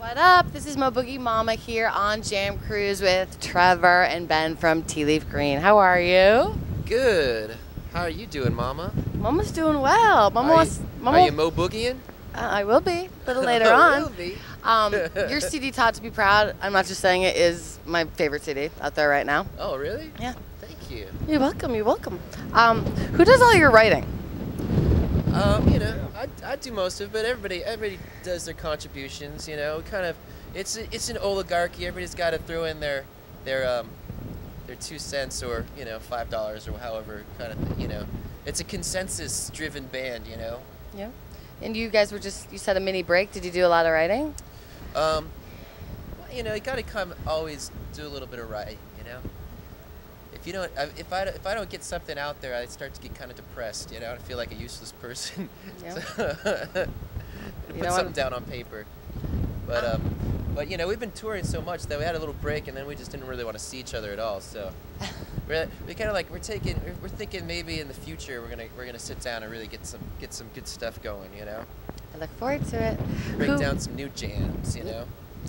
What up? This is Mo Boogie Mama here on Jamcruise with Trevor and Ben from Tea Leaf Green. How are you? Good. How are you doing, Mama? Mama's doing well. Are you Mo Boogieing? I will be a little later on. Will be. Your CD, Taught to Be Proud, I'm not just saying it, is my favorite CD out there right now. Oh, really? Yeah. Thank you. You're welcome. You're welcome. Who does all your writing? I do most of it, but everybody does their contributions. You know, kind of. It's an oligarchy. Everybody's got to throw in their 2 cents or $5 or however kind of. It's a consensus-driven band. Yeah. And you guys you said a mini break. Did you do a lot of writing? You got to always do a little bit of writing. If I don't get something out there, I start to get kind of depressed. I feel like a useless person. Yeah. Put something down on paper. But we've been touring so much that we had a little break, and then we just didn't really want to see each other at all. So we're thinking maybe in the future we're gonna sit down and really get some good stuff going. I look forward to it. Break down some new jams.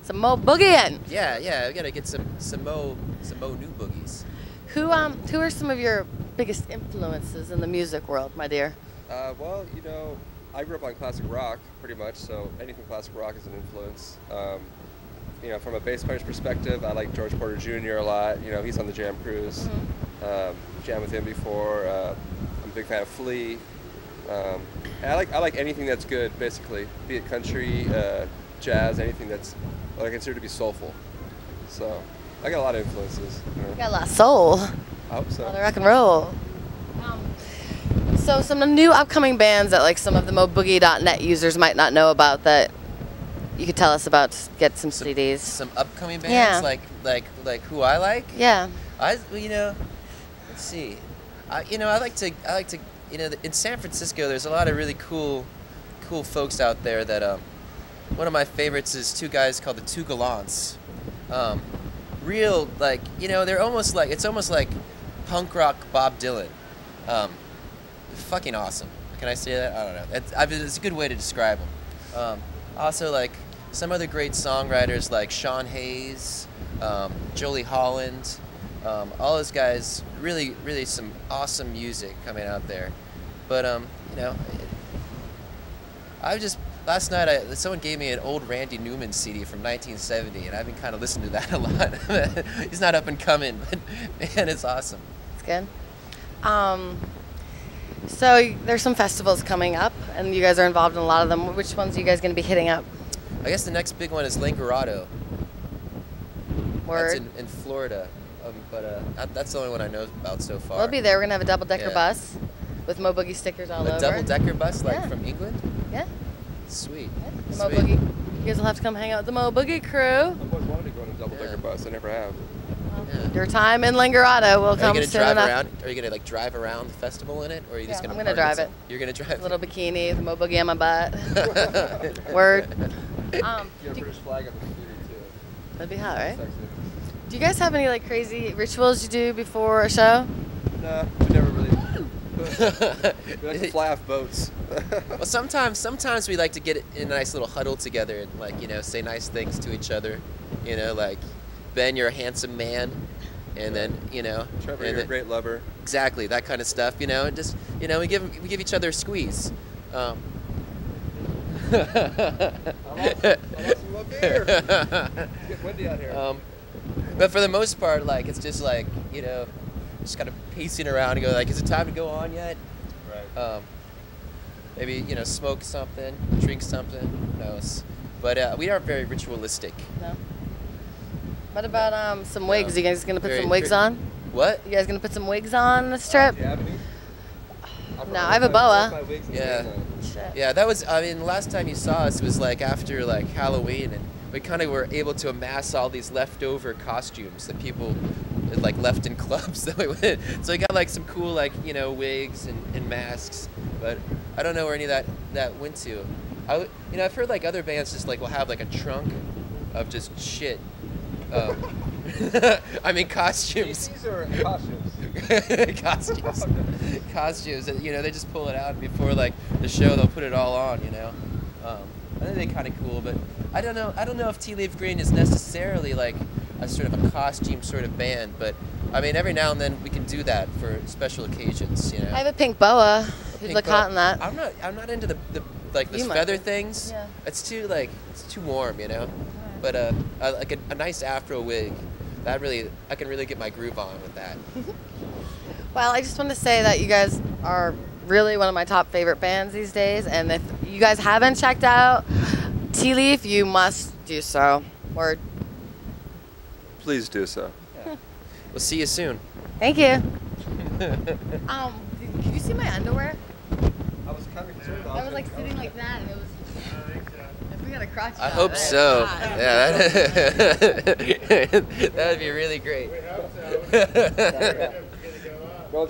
Some Mo Boogieing. Yeah, we gotta get some Mo new boogies. Who are some of your biggest influences in the music world, my dear? Well, I grew up on classic rock, pretty much, so anything classic rock is an influence. From a bass player's perspective, I like George Porter Jr. a lot. He's on the Jamcruise. Jammed with him before. I'm a big fan of Flea. I like anything that's good, basically, be it country, jazz, anything that's what I consider to be soulful. So I got a lot of influences. You got a lot of soul. I hope so. A lot of rock and roll. So some new upcoming bands that some of the MoBoogie.net users might not know about that you could tell us about to get some CDs. Some upcoming bands, yeah. like who I like. Yeah. Let's see. I like to in San Francisco there's a lot of really cool folks out there that one of my favorites is two guys called the Two Gallants. Real they're almost like punk rock Bob Dylan. Fucking awesome. Can I say that? I don't know. It's a good way to describe them. Also some other great songwriters like Sean Hayes, Jolie Holland, all those guys. Really some awesome music coming out there. But last night, someone gave me an old Randy Newman CD from 1970, and I've been kind of listening to that a lot. He's not up and coming, but man, it's awesome. It's good. So there's some festivals coming up, and you guys are involved in a lot of them. Which ones are you guys going to be hitting up? I guess the next big one is Langerado. Word. That's in Florida, but that's the only one I know about so far. We'll be there. We're going to have a double-decker bus with Mo Boogie stickers all over. A double-decker bus, Yeah. from England? Yeah. Sweet. Yeah. The Mo Sweet. Boogie. You guys will have to come hang out with the Mo Boogie crew. I've always wanted to go on a double-decker bus. I never have. Yeah. Your time in Langerado will come soon enough. Are you gonna drive around the festival in it, or are you just gonna? I'm gonna drive it. You're gonna drive. A little bikini, the Mo Boogie on my butt. Word. You have a British flag on the computer too. That'd be hot, right? Sexy. Do you guys have any crazy rituals you do before a show? Nah, we never really. We like to fly off boats. Well, sometimes we like to get in a nice little huddle together and say nice things to each other. Ben, you're a handsome man, and then Trevor, you're a great lover. Exactly, that kind of stuff. And just we give each other a squeeze. I want some more beer. It's getting windy out here. But for the most part, it's just just kind of pacing around and go is it time to go on yet? Right. Maybe smoke something, drink something. Who knows? But we aren't very ritualistic. No. What about some wigs? You guys gonna put some wigs on? What? You guys gonna put some wigs on this trip? Do you have any? No, I have a boa. Yeah. Shit. Yeah, that was. The last time you saw us was after Halloween, and we kind of were able to amass all these leftover costumes that people had left in clubs that we went. So we got some cool wigs and masks, but I don't know where any of that went to. I've heard other bands just will have a trunk of just shit. I mean costumes. These are costumes. Costumes. They just pull it out, and before the show they'll put it all on. I think they're kind of cool, but I don't know. I don't know if Tea Leaf Green is necessarily like a sort of a costume sort of band, but I mean, every now and then we can do that for special occasions, you know. I have a pink boa. You'd Pink look boa. hot in that. I'm not into the like You those might feather be. things. Yeah. It's too warm, you know. But like a nice afro wig, I can really get my groove on with that. Well, I just want to say that you guys are really one of my top favorite bands these days, and if you guys haven't checked out Tea Leaf, you must do so. Word. Please do so. We'll see you soon. Thank you. Can you see my underwear? I was kind of concerned. I was like sitting like that, and it was. If we got a crotch I shot, hope that's so. hot. Yeah, that'd be really great. Well,